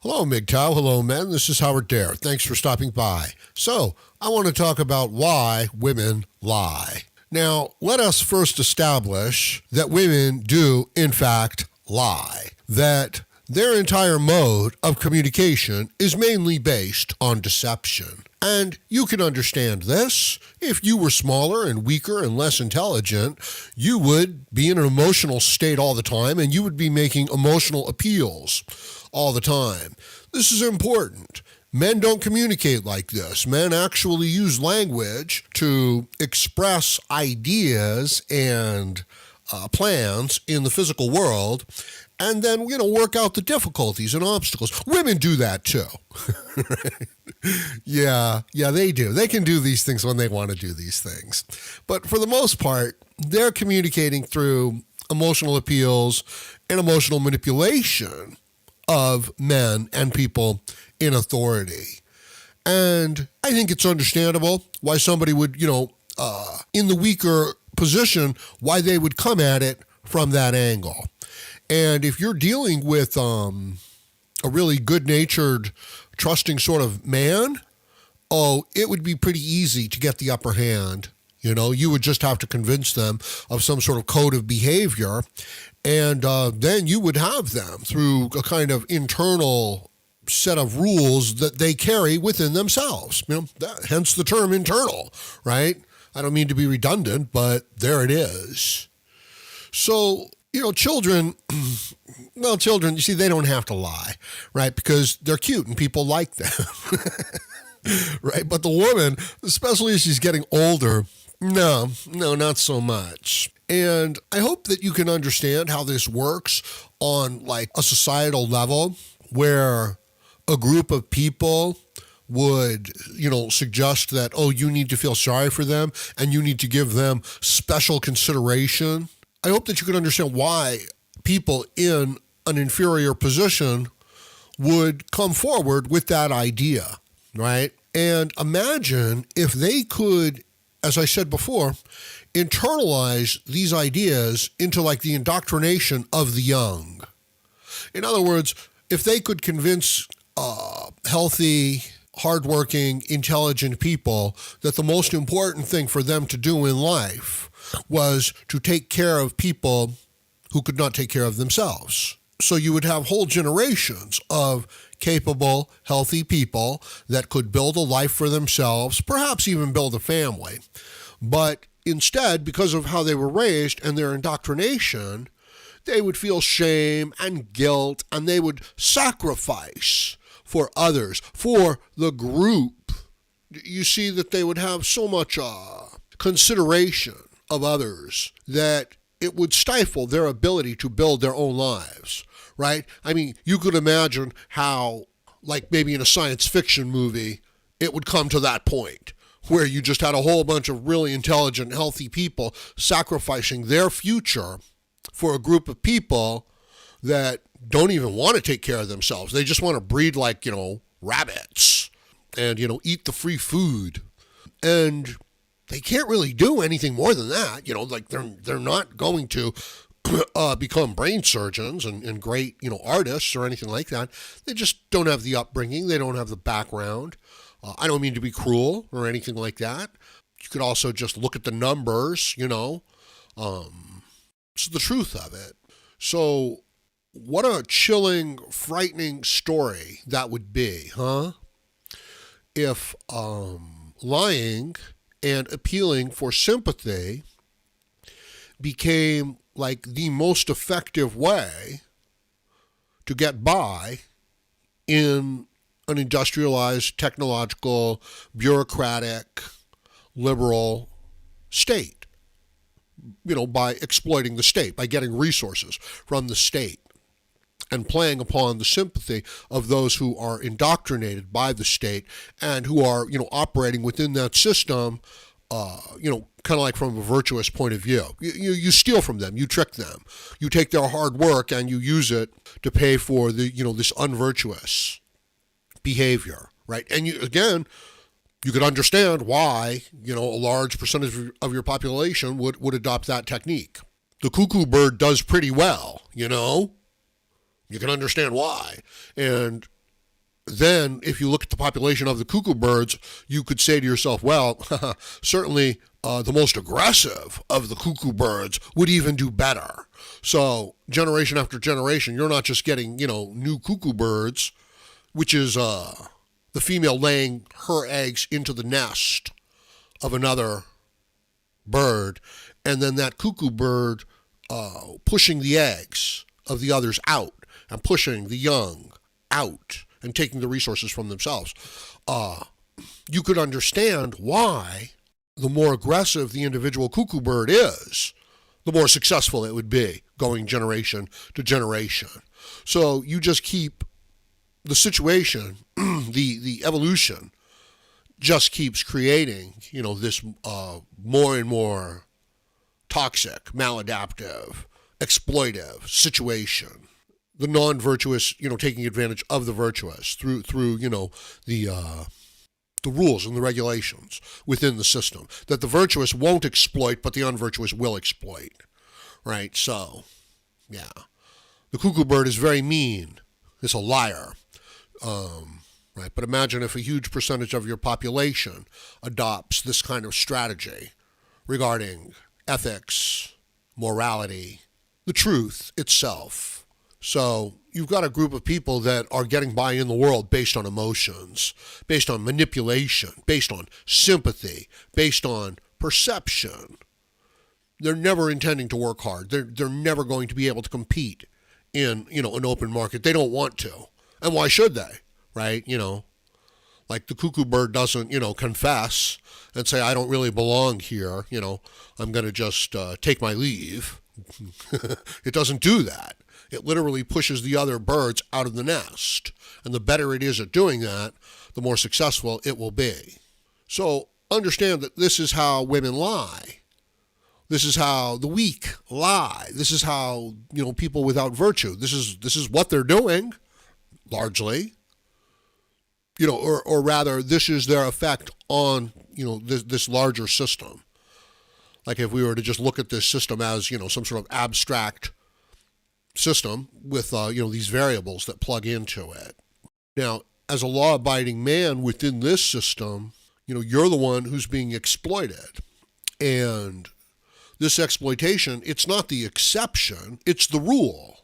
Hello, MGTOW. Hello, men. This is Howard Dare. Thanks for stopping by. So, I want to talk about why women lie. Now, let us first establish that women do, in fact, lie. That their entire mode of communication is mainly based on deception. And you can understand this. If you were smaller and weaker and less intelligent, you would be in an emotional state all the time, and you would be making emotional appeals all the time. This is important. Men don't communicate like this. Men actually use language to express ideas and plans in the physical world, and then, work out the difficulties and obstacles. Women do that too. Yeah, they do. They can do these things when they want to do these things. But for the most part, they're communicating through emotional appeals and emotional manipulation of men and people in authority. And I think it's understandable why somebody would, in the weaker position, why they would come at it from that angle. And if you're dealing with a really good-natured, trusting sort of man, it would be pretty easy to get the upper hand. You would just have to convince them of some sort of code of behavior, and then you would have them through a kind of internal set of rules that they carry within themselves. Hence the term internal, right? I don't mean to be redundant, but there it is. So, children, you see, they don't have to lie, right? Because they're cute and people like them, right? But the woman, especially as she's getting older, no, not so much. And I hope that you can understand how this works on like a societal level where a group of people would, suggest that, you need to feel sorry for them and you need to give them special consideration. I hope that you can understand why people in an inferior position would come forward with that idea, right? And imagine if they could, as I said before, internalize these ideas into like the indoctrination of the young. In other words, if they could convince healthy, hardworking, intelligent people that the most important thing for them to do in life was to take care of people who could not take care of themselves. So you would have whole generations of capable, healthy people that could build a life for themselves, perhaps even build a family. But instead, because of how they were raised and their indoctrination, they would feel shame and guilt, and they would sacrifice for others, for the group. You see that they would have so much consideration of others that it would stifle their ability to build their own lives, right? I mean, you could imagine how, like maybe in a science fiction movie, it would come to that point where you just had a whole bunch of really intelligent, healthy people sacrificing their future for a group of people that don't even want to take care of themselves. They just want to breed like, rabbits and, eat the free food. And they can't really do anything more than that. Like they're not going to become brain surgeons and great, artists or anything like that. They just don't have the upbringing. They don't have the background. I don't mean to be cruel or anything like that. You could also just look at the numbers, It's the truth of it. So what a chilling, frightening story that would be, huh? If lying and appealing for sympathy became like the most effective way to get by in an industrialized, technological, bureaucratic, liberal state, by exploiting the state, by getting resources from the state and playing upon the sympathy of those who are indoctrinated by the state and who are, operating within that system, kind of like from a virtuous point of view. You steal from them, you trick them, you take their hard work and you use it to pay for the, this unvirtuous behavior, right? And you could understand why, a large percentage of your population would adopt that technique. The cuckoo bird does pretty well, You can understand why. And then if you look at the population of the cuckoo birds, you could say to yourself, well, certainly the most aggressive of the cuckoo birds would even do better. So generation after generation, you're not just getting, new cuckoo birds, which is the female laying her eggs into the nest of another bird, and then that cuckoo bird pushing the eggs of the others out and pushing the young out and taking the resources from themselves. You could understand why the more aggressive the individual cuckoo bird is, the more successful it would be going generation to generation. So you just keep the situation, the evolution just keeps creating, this more and more toxic, maladaptive, exploitive situation. The non-virtuous, taking advantage of the virtuous through the rules and the regulations within the system that the virtuous won't exploit, but the unvirtuous will exploit, right? So, yeah, the cuckoo bird is very mean. It's a liar, right? But imagine if a huge percentage of your population adopts this kind of strategy regarding ethics, morality, the truth itself. So you've got a group of people that are getting by in the world based on emotions, based on manipulation, based on sympathy, based on perception. They're never intending to work hard. They're never going to be able to compete in, an open market. They don't want to. And why should they, right? Like the cuckoo bird doesn't, confess and say, I don't really belong here. I'm going to just take my leave. It doesn't do that. It literally pushes the other birds out of the nest. And the better it is at doing that, the more successful it will be. So understand that this is how women lie. This is how the weak lie. This is how, people without virtue, this is what they're doing, largely. Or rather, this is their effect on, this larger system. Like if we were to just look at this system as, some sort of abstract system with, these variables that plug into it. Now, as a law-abiding man within this system, you're the one who's being exploited. And this exploitation, it's not the exception, it's the rule.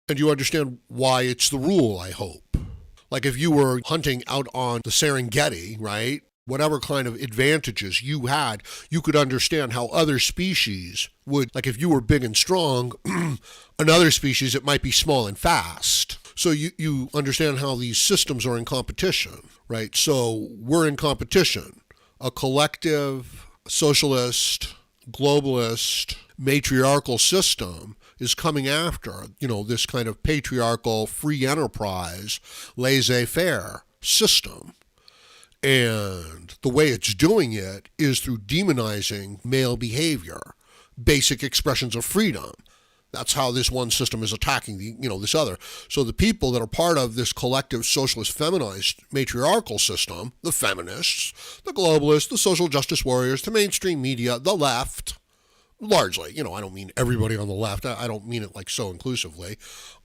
And you understand why it's the rule, I hope. Like if you were hunting out on the Serengeti, right? Whatever kind of advantages you had, you could understand how other species would, like if you were big and strong, another species, it might be small and fast. So you understand how these systems are in competition, right? So we're in competition. A collective, socialist, globalist, matriarchal system is coming after, this kind of patriarchal, free enterprise, laissez-faire system. And the way it's doing it is through demonizing male behavior, basic expressions of freedom. That's how this one system is attacking this other. So the people that are part of this collective socialist feminized matriarchal system, the feminists, the globalists, the social justice warriors, the mainstream media, the left, largely, I don't mean everybody on the left. I don't mean it like so inclusively.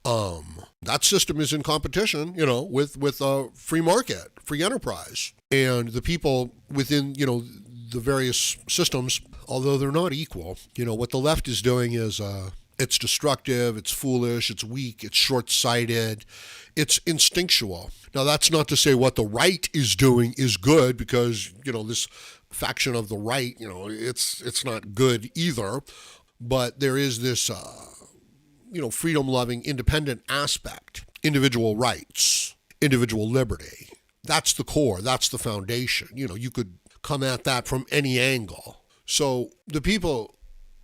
That system is in competition, with free market, free enterprise. And the people within, the various systems, although they're not equal, what the left is doing is it's destructive, it's foolish, it's weak, it's short-sighted, it's instinctual. Now, that's not to say what the right is doing is good, because, this faction of the right, it's not good either. But there is this, freedom-loving, independent aspect, individual rights, individual liberty. That's the core. That's the foundation. You could come at that from any angle. So the people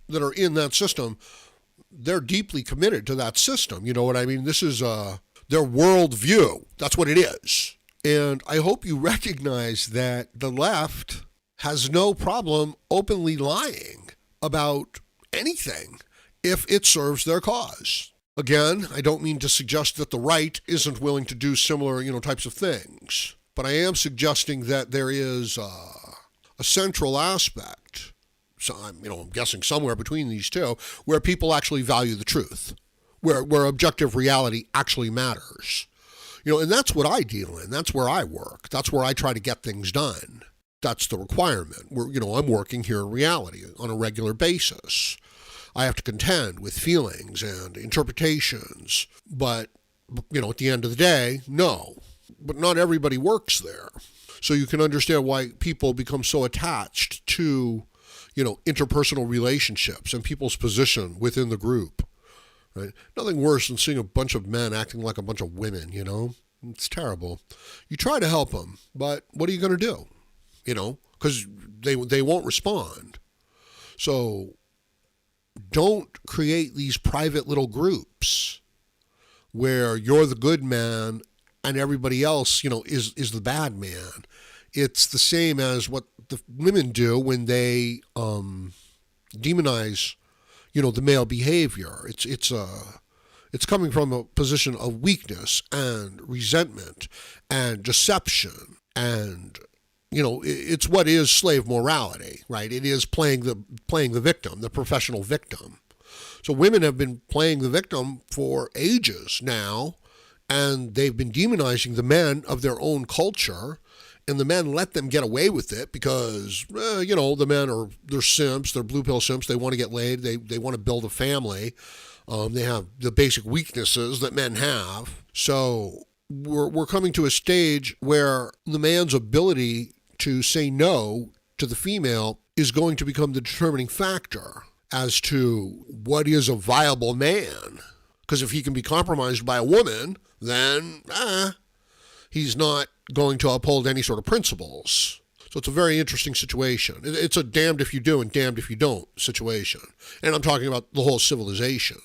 that are in that system, they're deeply committed to that system. You know what I mean? This is their worldview. That's what it is. And I hope you recognize that the left has no problem openly lying about anything if it serves their cause. Again, I don't mean to suggest that the right isn't willing to do similar, types of things, but I am suggesting that there is a central aspect, so I'm guessing somewhere between these two, where people actually value the truth, where objective reality actually matters. And that's what I deal in. That's where I work. That's where I try to get things done. That's the requirement. I'm working here in reality on a regular basis. I have to contend with feelings and interpretations. But, at the end of the day, no. But not everybody works there. So you can understand why people become so attached to, interpersonal relationships and people's position within the group. Right? Nothing worse than seeing a bunch of men acting like a bunch of women, It's terrible. You try to help them, but what are you going to do? Because they won't respond. So don't create these private little groups where you're the good man and everybody else, is the bad man. It's the same as what the women do when they demonize, the male behavior. It's coming from a position of weakness and resentment and deception, and it's what is slave morality, right? It is playing the victim, the professional victim. So women have been playing the victim for ages now, and they've been demonizing the men of their own culture, and the men let them get away with it because, the men they're simps, they're blue pill simps, they want to get laid, they want to build a family, they have the basic weaknesses that men have. So we're coming to a stage where the man's ability to say no to the female is going to become the determining factor as to what is a viable man. Because if he can be compromised by a woman, then he's not going to uphold any sort of principles. So it's a very interesting situation. It's a damned if you do and damned if you don't situation. And I'm talking about the whole civilization.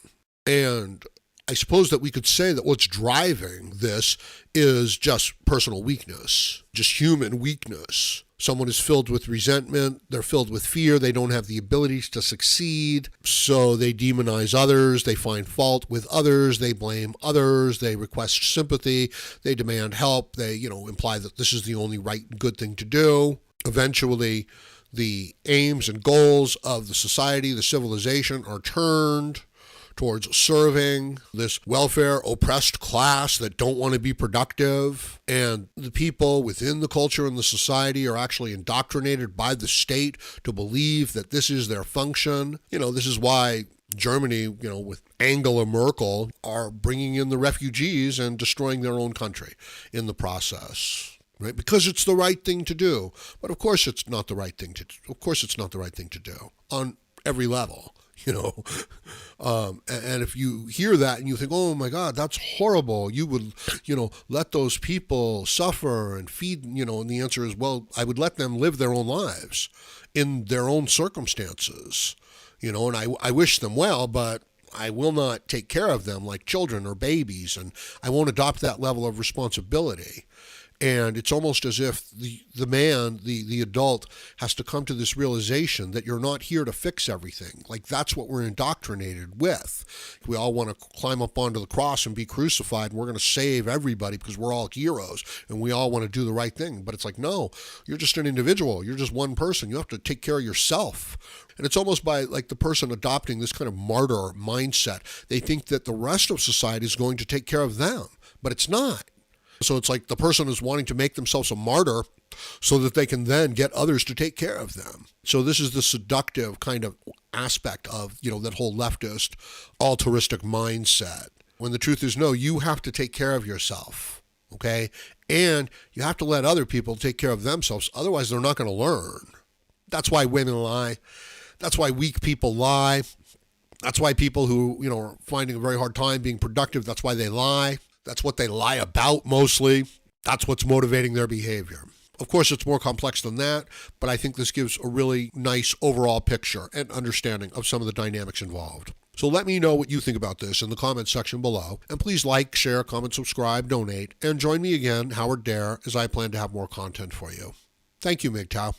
And I suppose that we could say that what's driving this is just personal weakness, just human weakness. Someone is filled with resentment, they're filled with fear, they don't have the abilities to succeed, so they demonize others, they find fault with others, they blame others, they request sympathy, they demand help, they, imply that this is the only right and good thing to do. Eventually, the aims and goals of the society, the civilization, are turned towards serving this welfare oppressed class that don't want to be productive. And the people within the culture and the society are actually indoctrinated by the state to believe that this is their function. This is why Germany, with Angela Merkel, are bringing in the refugees and destroying their own country in the process. Right? Because it's the right thing to do. But of course it's not the right thing to do. Of course it's not the right thing to do on every level. And if you hear that and you think, oh my God, that's horrible, you would, let those people suffer and feed, and the answer is, well, I would let them live their own lives in their own circumstances, and I wish them well, but I will not take care of them like children or babies, and I won't adopt that level of responsibility. And it's almost as if the man, the adult, has to come to this realization that you're not here to fix everything. Like, that's what we're indoctrinated with. We all want to climb up onto the cross and be crucified, and we're going to save everybody because we're all heroes, and we all want to do the right thing. But it's like, no, you're just an individual. You're just one person. You have to take care of yourself. And it's almost by like the person adopting this kind of martyr mindset. They think that the rest of society is going to take care of them, but it's not. So it's like the person is wanting to make themselves a martyr so that they can then get others to take care of them. So this is the seductive kind of aspect of, that whole leftist, altruistic mindset. When the truth is, no, you have to take care of yourself, okay? And you have to let other people take care of themselves. Otherwise, they're not going to learn. That's why women lie. That's why weak people lie. That's why people who, are finding a very hard time being productive, that's why they lie. That's what they lie about mostly. That's what's motivating their behavior. Of course, it's more complex than that, but I think this gives a really nice overall picture and understanding of some of the dynamics involved. So let me know what you think about this in the comments section below. And please like, share, comment, subscribe, donate, and join me again, Howard Dare, as I plan to have more content for you. Thank you, MGTOW.